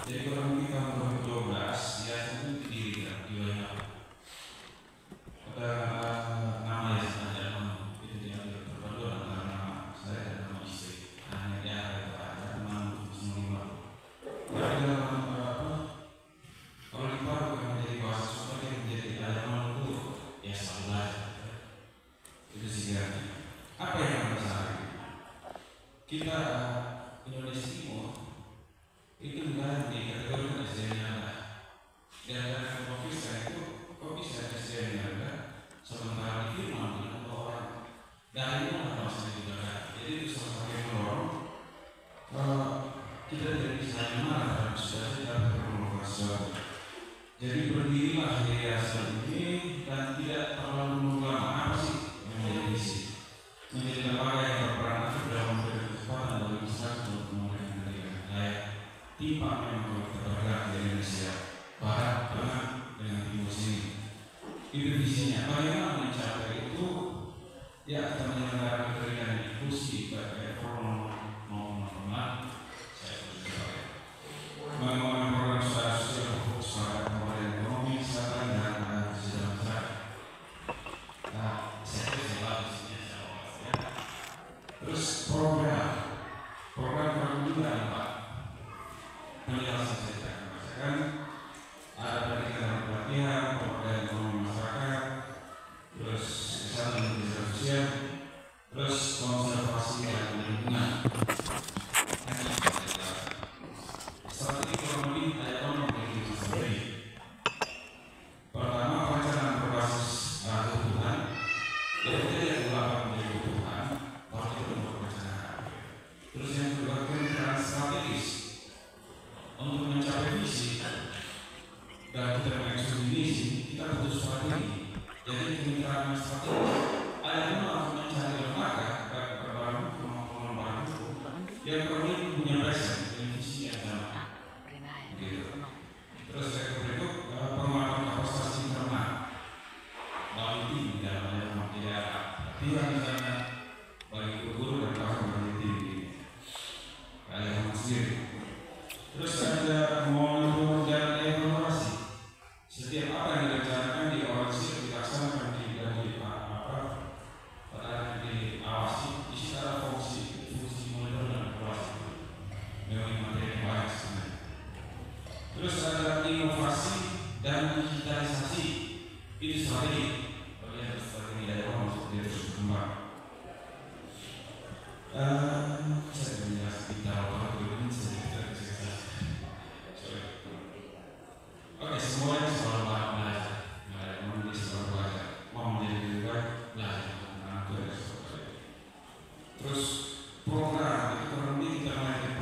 Jadi kurang lebih tahun 2012 dia itu didirikan di banyak ada nama yang sengaja itu diambil perpaduan antara nama saya dan nama istri. Hanya dia ada teman semua. Tapi dalam kalau di Paru yang menjadi bahasa Sunda yang menjadi agama itu ya selalu belajar. Itu sih apa yang kita cari? Kita Indonesia Timur itu bukan di kategori SDM yang ada. Dan dari kok bisa SDM yang ada sementara di firman dengan orang dari mana maksudnya juga kan. Jadi itu salah satu yang mendorong kita tidak bisa mengenal dalam situasi dapat melakukan sesuatu. Jadi berdirilah yayasan ini dan tidak terlalu menunggu lama. Apa sih yang menjadi misi? Menjadi lembaga yang berperan aktif dalam memberikan kesempatan bagi masyarakat untuk memulai pendidikan layak timpang memang kalau kita bergerak di Indonesia barat, tengah, dengan timur sini. Itu visinya. Bagaimana mencapai itu? Ya kita menyelenggarakan pendidikan inklusi baik formal maupun non-formal. Saya sebagai mengembangkan program sosial fokus pada pembangunan ekonomi, kesehatan dan kesejahteraan masyarakat. Nah, saya bagus di sini ya. Terus program juga Pak. Penjelasan saya akan bacakan. Ada pendidikan dan pelatihan, pemberdayaan ekonomi masyarakat, terus kesehatan dan kesejahteraan sosial, terus konservasi dan lingkungan. Strategi ekonomi dan ekonomi itu sendiri. Pertama, perencanaan berbasis kebutuhan. Jadi tidak dilakukan menjadi kebutuhan, tapi itu untuk perencanaan. Terus yang kedua, kemitraan strategis untuk mencapai visi dan kita mengeksekusi misi, kita butuh strategi. Jadi kemitraan strategis ada harus mencari lembaga baik berbadan hukum maupun lembaga hukum yang perlu punya presiden dan visi yang sama. Gitu. Terus yang berikut penguatan kapasitas internal bagi tim di dalam tidak misalnya bagi guru dan kawan bagi tim ini kalian sendiri. Terus ada monitor dan evaluasi. Setiap apa yang direncanakan dievaluasi, dilaksanakan diawasi. Di situ ada fungsi monitor dan evaluasi. Memang materi yang banyak sebenarnya. Terus ada inovasi dan digitalisasi. Ini strategi. Bagaimana strategi dari orang untuk dia terus berkembang. Saya menjelaskan kita ini sedikit. Oke, semuanya selalu belajar. Menjadi selalu belajar. Mau menjadi lebih baik, belajar. Terus program itu kurang lebih kita naik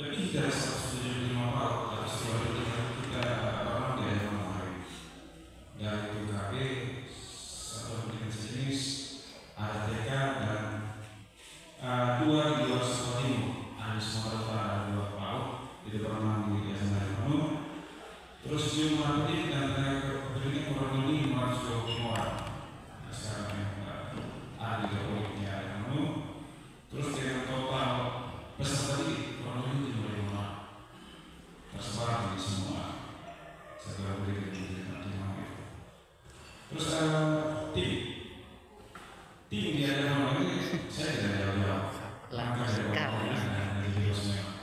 lebih dari 175 paut. Tapi setelah itu kita pernah dari hari dari UKB satu pendidikan sejenis ada TK dan dua di luar sekolah timur. Ada Sumatera Utara ada 2 paut. Tidak pernah di Yayasan penuh. Terus jumlah pendidikan tenaga pendidikan kurang lebih 520 orang. Nah, sekarang yang ada di Jokowi ada penuh. Terus dengan total peserta didik kurang lebih 75 orang. Tersebar di semua segala pendidikan itu. Terus tim di dalam ini saya tidak jauh-jauh. Langkah dari Biosmeo.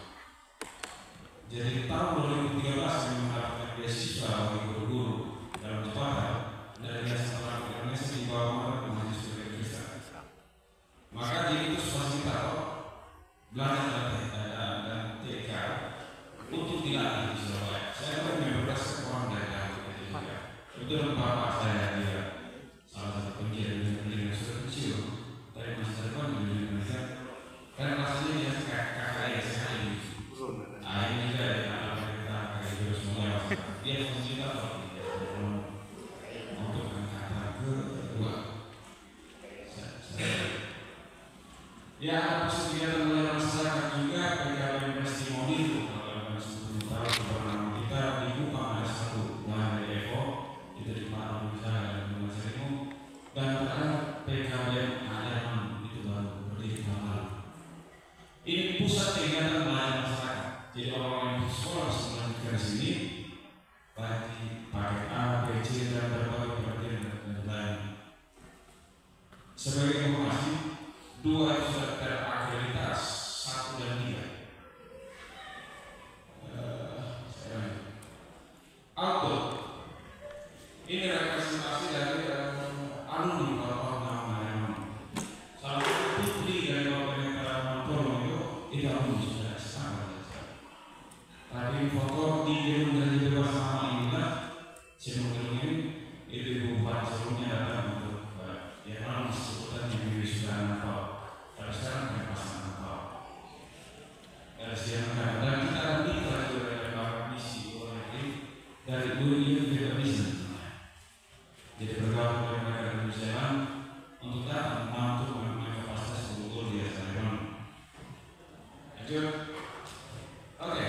Jadi tahun 2013 saya mendapatkan beasiswa bagi guru-guru dalam Jakarta dari Yayasan Orang Indonesia di bawah Muhammad Mahasiswa Kristen. Maka jadi itu fasilitator belajar dan TK untuk dilatih di Surabaya. Saya pernah berkas orang dari Jakarta. Itu bapak saya dia salah satu pendidikan yang sudah kecil dari masa depan di Indonesia. Karena rasanya dia kakak saya ini. Ini juga kita kayak gitu semua dia fasilitator untuk angkatan kedua. Ya, kegiatan oleh masyarakat juga PKB testimoni itu kalau 10 tahun kebenaran kita dibuka ada satu dari Evo itu di mana bisa dan seribu dan ada PKB ada itu baru berdiri tahun lalu. Ini pusat kegiatan melayani masyarakat. Jadi orang yang sekolah sebelum ke sini lagi pakai A, B, C dan berbagai pengertian dan lain. Sebagai informasi, 2 sudah terakreditasi, 1 dan 3. Auto ini representasi dari alumni kalau namanya. Salah satu putri dari Bapak itu alumni sudah sama. Tapi foto di gedung dari bebas sama inilah sebelum ini itu Bupati sebelumnya datang untuk ya kan sebutan yang sudah nampak. Tapi sekarang kan pasang nampak. Siang dan kita akan minta juga dari misi orang ini dari guru ini tidak bisa. Jadi bergabung dengan mereka di Indonesia untuk datang mampu mengambil kapasitas guru di Taiwan. Lanjut. Oke.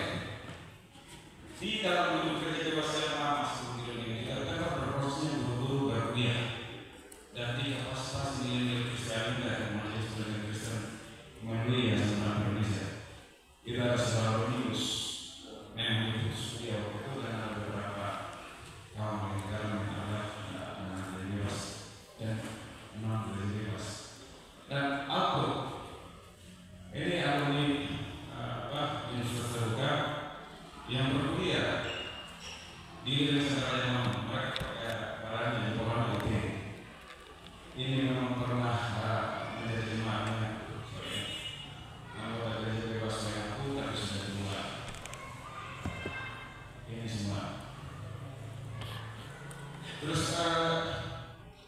Di dalam hidup kerja dewasa yang lama sebelum ini kita dapat berprosesnya guru-guru berkuliah dan di kapasitas nilai Kristen dan majelis pelajar Kristen melalui Yayasan Indonesia. Kita harus selalu menulis memang itu studio itu dan ada beberapa kawan yang dalam ada dari bebas dan non dari bebas dan aku ini alumni yang sudah terbuka yang berkuliah di Indonesia yang mereka pakai barang yang bawaan itu ini memang pernah menjadi jemaahnya anggota gereja bebas yang aku tapi sudah dimulai ini semua terus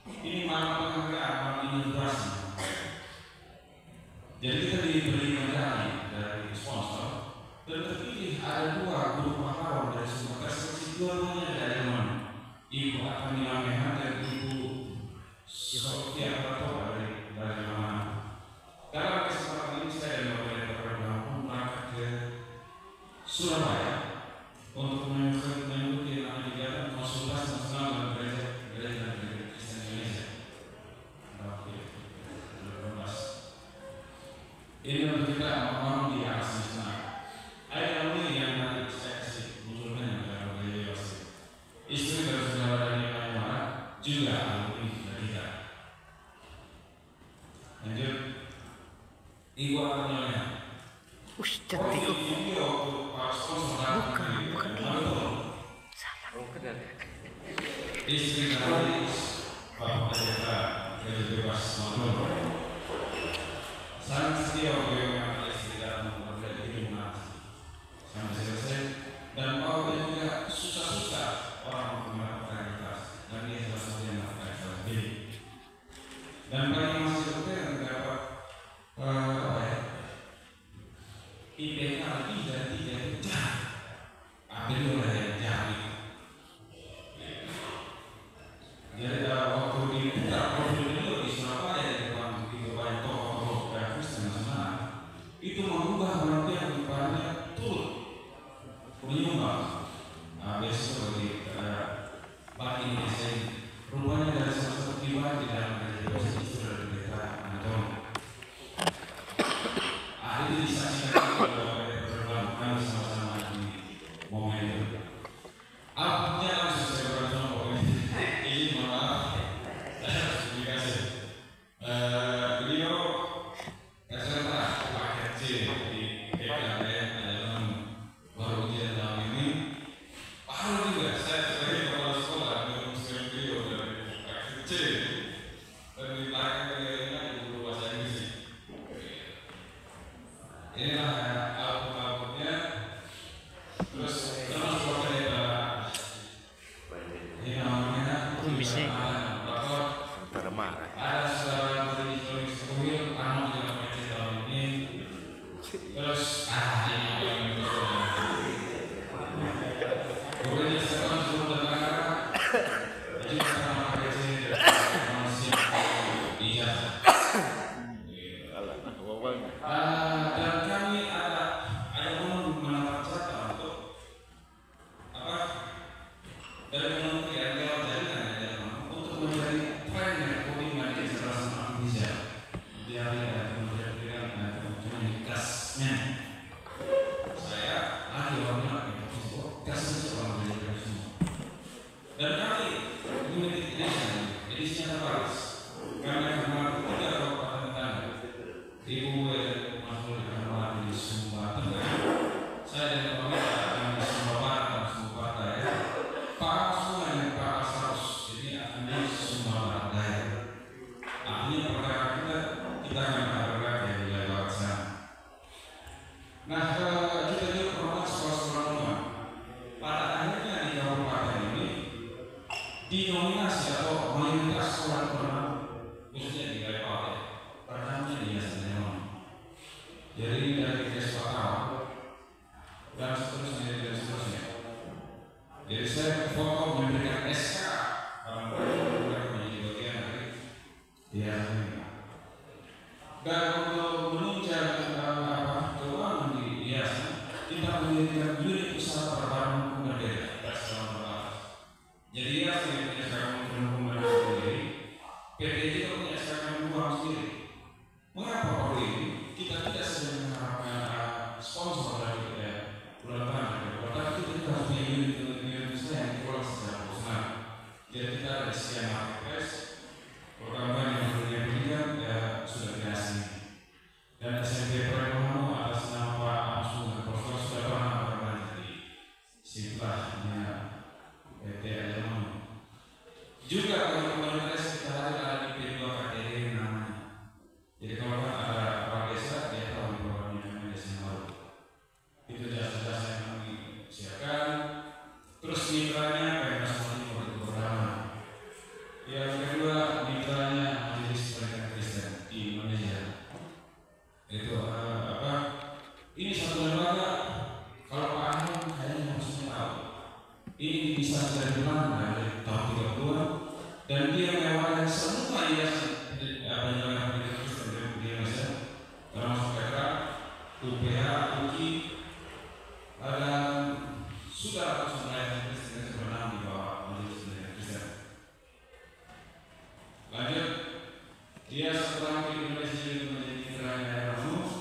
ini malam penghargaan malam inaugurasi jadi kita diberi medali dari sponsor dan terpilih ada 2 guru pahlawan dari Sumatera Selatan dua-duanya dari mana Ibu Akamila Mehan dan Ibu Sofia Pratoba dari mana. Dalam kesempatan ini saya dan Bapak dan Bapak Bapak berangkat ke Surabaya untuk mengikuti kegiatan konsultasi nasional dan gereja Kristen Indonesia. Ini untuk kita membangun di atas nasional. Ada alumni yang nanti saya kasih munculnya dalam gereja dewasa. Istri dari saudara dari Myanmar juga alumni dari kita. Lanjut. Ibu Akamila. Cantik kok. Bukan salah. Istri dari Bapak Pendeta Gereja Bebas Motor. Sangat setia bagaimana istri dalam memperbaiki hidup sampai selesai dan Bapak juga susah-susah orang melakukan aktivitas dan dia salah satu yang melakukan aktivitas dan bagi mahasiswa yang mendapat IPK lebih dari 3 itu jahat. Ambil oleh yang jahat itu. Jadi waktu di profil dulu di Surabaya di depan banyak tokoh-tokoh Kristen nasional itu mengubah pengertian kepadanya turut menyumbang besok bagi bagi Indonesia ini. Rupanya dari salah satu pribadi di dalam gereja itu dari Pendeta Anton. Itu disaksikan oleh beberapa sama-sama di momen itu. Apanya langsung saya berbicara ini maaf, terima kasih. Beliau SMA paket C di PKN dalam baru ujian tahun ini. Paham juga saya sebagai kepala sekolah merumuskan beliau dari paket C dan dipakai beliau di guru bahasa Inggris. Inilah outputnya. Terus termasuk pendeta ini namanya Kumisnya marah. Ada saudara dari Kuil anak yang pakai tahun ini. Terus ini yang kemudian sekarang suruh datang jadi sama pakai sini manusia ijazah. Dan kami ada menempatkan untuk apa dari kementerian lewat jaringan untuk menjadi trainer coding dan kecerdasan artifisial dari kementerian pendidikan dan kementerian kasnya. Saya Nah, kita juga pernah sekolah-sekolah rumah. Pada akhirnya di kabupaten ini dinominasi atau mayoritas sekolah pernah khususnya di level ya, pertamanya di Yasin. Jadi dari Keswatara dan seterusnya. Jadi saya foto memberikan SK karena mereka menjadi bagian dari Yasin. Dan untuk menunjang keuangan di Yasin, kita mendirikan unit usaha perbankan Merdeka selama terbatas. Jadi Yasin punya sekarang Merdeka sendiri, PT kita punya sekarang uang sendiri. Mengapa perlu ini? Kita tidak sedang mengharapkan sponsor dari bulan depan, tapi kita harus punya unit usaha yang dikelola secara profesional. Jadi kita ada sekian marketplace, program yang berdunia pendidikan sudah kreasi. Dan SMP Pranowo atas nama Pak Amsungan Profesor sudah pernah berada di sebelahnya PT Ajaman. Juga kalau komunitas kita ada di P2 KTD namanya. Jadi kalau ada kepala desa, dia tahu di programnya namanya desa baru. Itu jasa-jasa yang kami siapkan. Terus mitranya PMS Timur itu pertama. Yang kedua mitranya Majelis Pendidikan Kristen di Indonesia. Itu ini satu lembaga. Kalau Pak Ahmad kayaknya harusnya tahu. Ini bisa dari mana dari tahun 30-an dan dia melewati semua yayasan penyelenggara pendidikan Kristen di Indonesia, termasuk PK, UPH, UKI, dan sudah sebenarnya Kristen yang bernama di bawah Majelis Pendidikan Kristen. Lanjut, dia setelah di Indonesia itu menjadi mitranya Erasmus,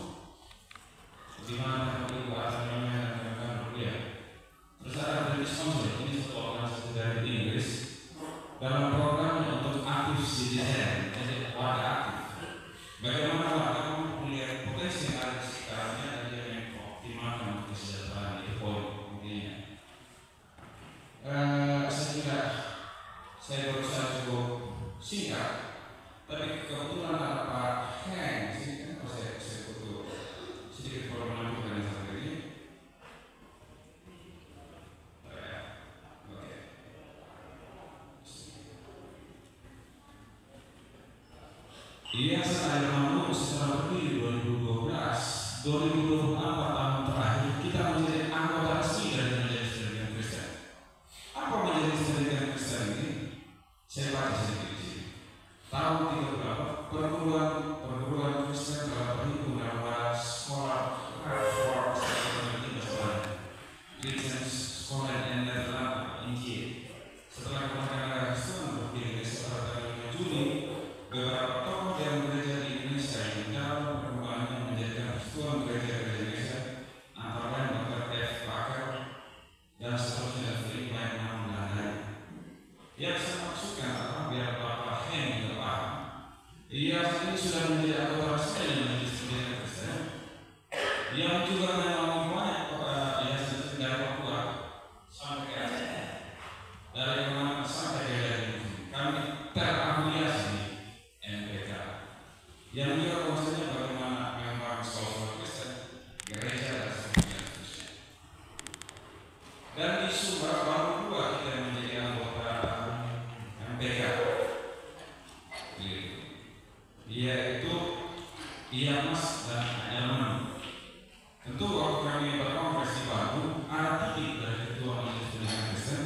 di mana kami buat namanya dan rupiah. Terus ada British Council, ini satu organisasi dari Inggris dalam programnya untuk aktif citizen, jadi warga aktif. Bagaimana warga melihat potensi yang ada di sekitarnya dan dia mengoptimalkan untuk kesejahteraan, itu poin intinya. Saya berusaha cukup singkat, tapi kebetulan ada Pak Heng di sini kan, saya butuh sedikit informasi dari saat ini. Yayasan Air Mangun setelah berdiri 2012, 2024 tahun terakhir kita menjadi anggota resmi dari Majelis Pendidikan Kristen. Apa Majelis Pendidikan Kristen ini? Saya baca sedikit di sini. Tahun 38 perguruan Kristen telah berhimpun dalam sekolah Reform Christian Sekolah yang Nederland Injil. Setelah kemerdekaan Kristen berdiri setelah tanggal 5 Juni, beberapa tokoh yang gereja di Indonesia yang dalam perkembangannya menjadikan persatuan gereja Indonesia antara lain Dr. F. Parker dan seterusnya dari banyak nama dan lain. Yang saya maksudkan adalah biar Bapak Hen juga paham. Yayasan ini sudah menjadi anggota resmi dari Majelis Pendidikan Kristen yang juga menaungi banyak yayasan dari Papua sampai ke Aceh, dari mana sampai ke daerah kami terafiliasi MPK yang juga konsepnya bagaimana mengembangkan sekolah Kristen, gereja dan seterusnya. Dan di Sumbar baru dua kita menjadi anggota MPK, yaitu IAMAS dan Ajaman. Tentu waktu kami berkongres di Bandung, ada titik dari Ketua Majelis Pendidikan Kristen.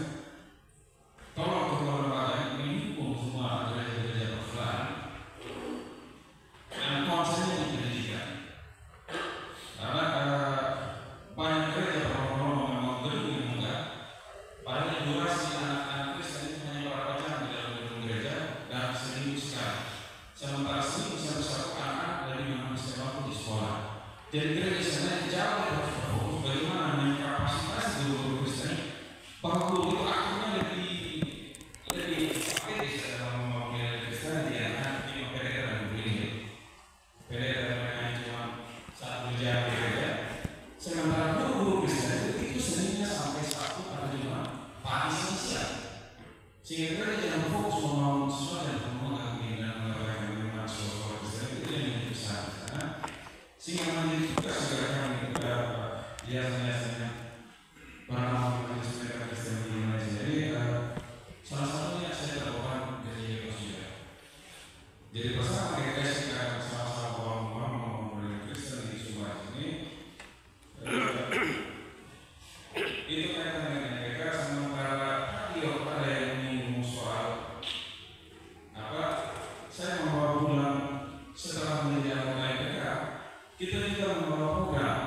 Tolong kedua lembaga ini hukum semua gereja-gereja persaudaraan dan konsennya di pendidikan. Karena banyak gereja berlomba-lomba membangun gedung yang megah, padahal durasi anak-anak Kristen itu hanya beberapa jam di dalam gedung gereja dan seminggu sekali. Sementara seminggu sampai satu anak dari menghabiskan waktu di sekolah. Jadi gereja sebenarnya jauh harus berfokus bagaimana mengkapasitas guru-guru Kristen bahwa guru itu akhirnya lebih pakai dalam membangun Kristen di anak ini PDK dan begini. PDK mereka cuma satu jam gereja. Sementara guru-guru Kristen itu sebenarnya sampai Sabtu atau Jumat pagi siang. Sehingga gereja yang fokus membangun sesuatu dan membangun dan mengatakan bagaimana sekolah Kristen itu yang lebih besar. Sehingga menjadi tugas segera kami biasanya para majelis mereka Kristen di Indonesia. Jadi salah satunya saya terbawa dari Yerusalem. Jadi bersama GKS kita sama-sama orang-orang Kristen di Subang ini, itu kaitan dengan mereka sementara ada yang menyinggung soal apa? Saya membawa pulang setelah menjadi anggota MPK, kita juga membawa program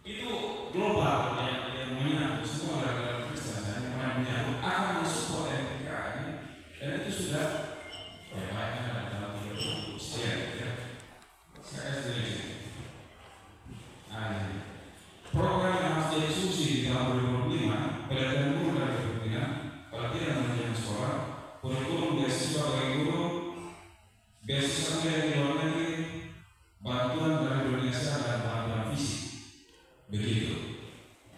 itu global yang menyangkut semua dalam Kristen dan yang menyangkut akan mensupport MPK ini, dan itu sudah baiknya dalam 30 sekian ya. Saya setuju. Program yang harus didiskusi di tahun 2025 pelatihan guru dan kepemimpinan, pelatihan manajemen sekolah, kurikulum beasiswa bagi guru, beasiswa kuliah di luar negeri, bantuan dari Indonesia dan bantuan fisik. Begitu.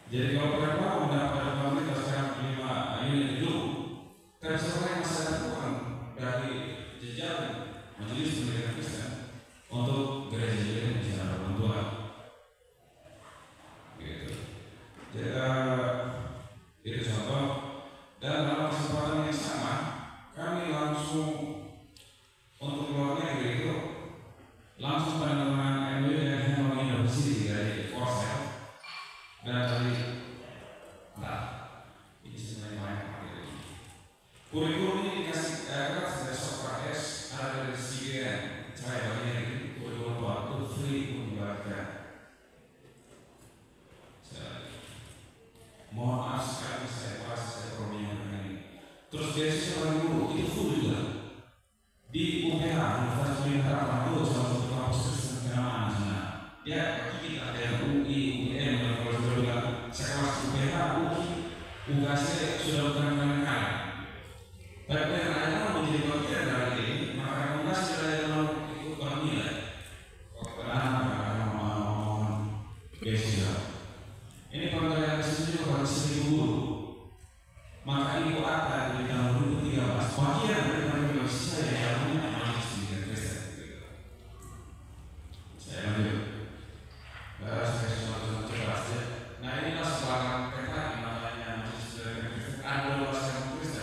Jadi kalau berapa mendapat pemerintah sekarang 5 unit dulu, terserah yang saya lakukan dari jejaring Majelis Pendidikan Kristen untuk gereja-gereja di sana bantuan. Gitu. Jadi itu contoh. Dan dalam kesempatan yang sama, kami langsung untuk luar negeri itu langsung penandatanganan MOU dengan Hanoi University dari Korsel dan dari ini sebenarnya banyak. Kurikulum ini dikasih keras dari Sokra S, ada dari CGN, saya bagian ini kurikulum waktu free untuk dibagikan. Mohon maaf sekali saya problemnya dengan ini. Terus beasiswa bagi guru itu full juga di UPH, Universitas Pendidikan Harapan itu salah satu kampus Kristen kenamaan di sana. Ya, bagi kita ada yang UI, UGM, dan kalau sudah bilang sekelas UPH, UI, UKC sudah bukan mengenal. Tapi yang lainnya menjadi bagian dari ini, maka rekomendasi dari dalam ikut bernilai. Mohon beasiswa. Ini pemberian beasiswa kepada 1.000 guru. Maka ibu akan di tahun 2013 bagian dari pemberian beasiswa yang punya Majelis Pendidikan Kristen. Saya lanjut. Saya cuma coba saja. Nah inilah sebuah peta yang namanya Majelis Pendidikan Kristen. Ada 12 Kristen.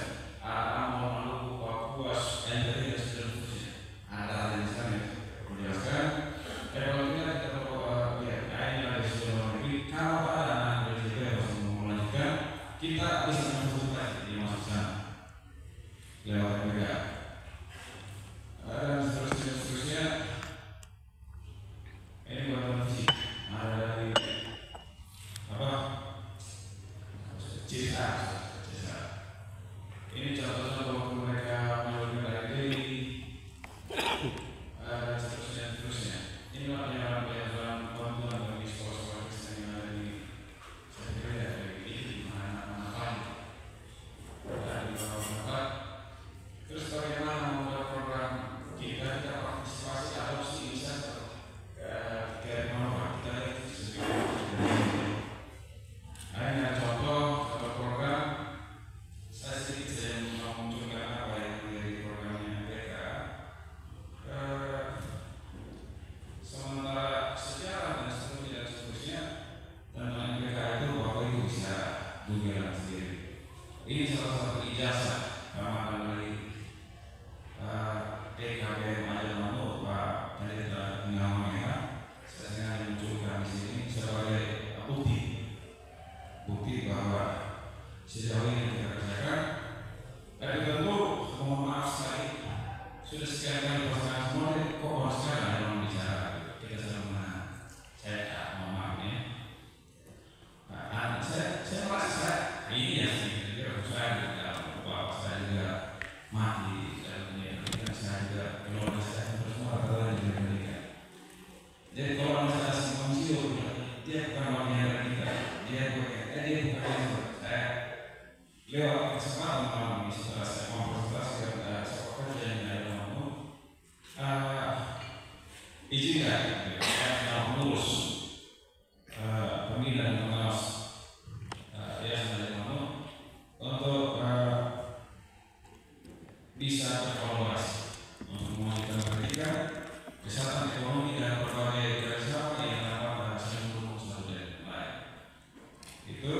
itu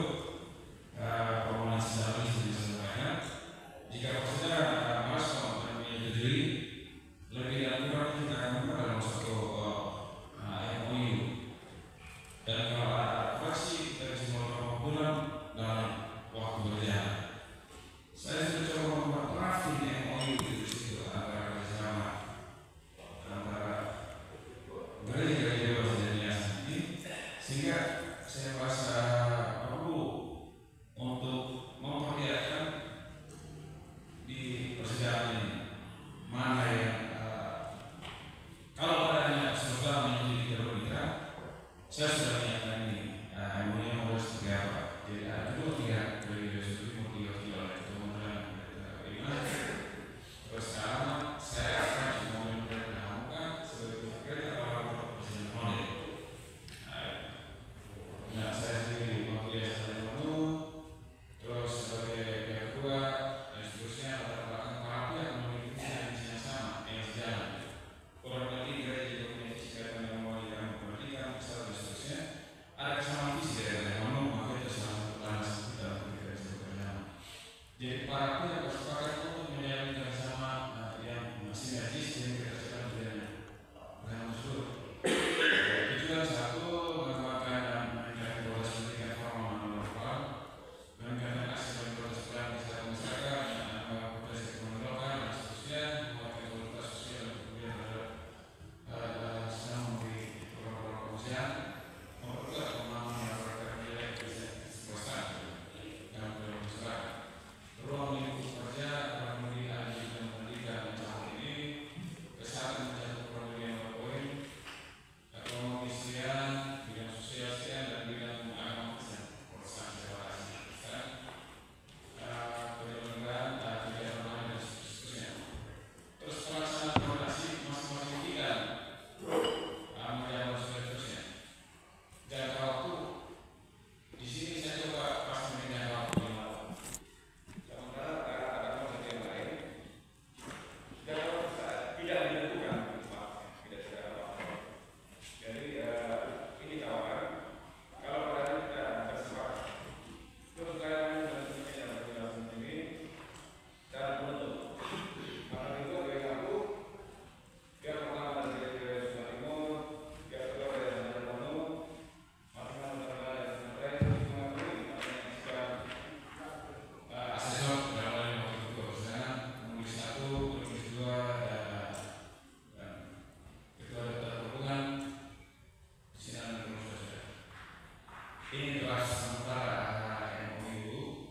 permohonan secara bisa disampaikan. Jika maksudnya Mas mau menyetujui, lebih dan kurang kita akan buka dalam satu MOU. Dan kalau ada fraksi kita bisa melakukan bulan dalam waktu berjalan. Saya sudah coba membuat draft di MOU di situ antara kerjasama antara gereja-gereja dewasa dan yayasan ini, sehingga saya merasa perlu untuk memperlihatkan di persidangan ini mana yang kalau adanya sesuatu menjadi berita, saya sudah menyiapkan ini MOU yang harus seperti apa. Jadi ada dua tiga gereja seperti tiga oleh kementerian terus sekarang saya akan cuma memperkenalkan sebagai gereja atau presiden model. Nah, saya sendiri mewakili yayasan penuh, terus sebagai pihak kedua dan seterusnya latar belakang para pihak memiliki visi yang sama yang sejalan. Kurang lebih gereja juga punya visi kaitan dengan mewakili pendidikan, besar dan seterusnya. Ada kesamaan visi dari penuh, maka itu salah satu landasan kita untuk kita bisa bekerja. Jadi para pihak bersepakat untuk menjalin kerjasama yang sinergis dan kita sedang berjalan dengan tersebut. Tujuan satu mengembangkan dan meningkatkan kualitas pendidikan formal dan non-formal, meningkatkan akses dan kualitas pelayanan kesehatan masyarakat, menambah potensi ekonomi lokal dan seterusnya, menguatkan kualitas sosial dan kemudian terhadap senang memberi program-program kemanusiaan, memperkuat pemahaman yang berkaitan dengan kesehatan dan kemudian masyarakat. Ruang lingkup kerja, ruang pendidikan dan pendidikan yang saat ini, kesehatan menjadi program yang berpoin, ekonomi sekian, bidang sosial sekian, dan bidang agama sekian. Perusahaan sekian, penyelenggaraan, kegiatan lain dan seterusnya. Terus pelaksanaan koordinasi masing-masing bidang, menjawab seterusnya. Jangka waktu, di sini saya coba pastikan jangka waktu yang lama. Sementara ada konsep yang lain, jangka waktu tidak ditentukan, tidak apa-apa. Jadi ini tawaran. Kalau pada kita bersepakat, terus kalian dan sebagainya yang berjalan ini dalam bentuk. Maka itu dari aku, yang pertama dari Jawa Timur, yang kedua dari Jawa Timur, masing-masing dari asesor dalam hal yang waktu itu persidangan, menulis satu, menulis dua, dan ketua dokter perhubungan. Ini adalah sementara MOU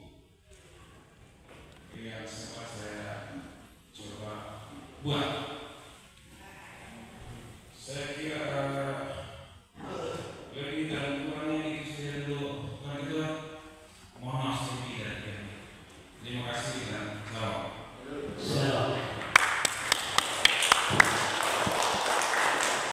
yang sempat saya coba buat. Saya kira lebih dan kurangnya ini sudah dulu. Mohon maaf sedikit dari kami. Terima kasih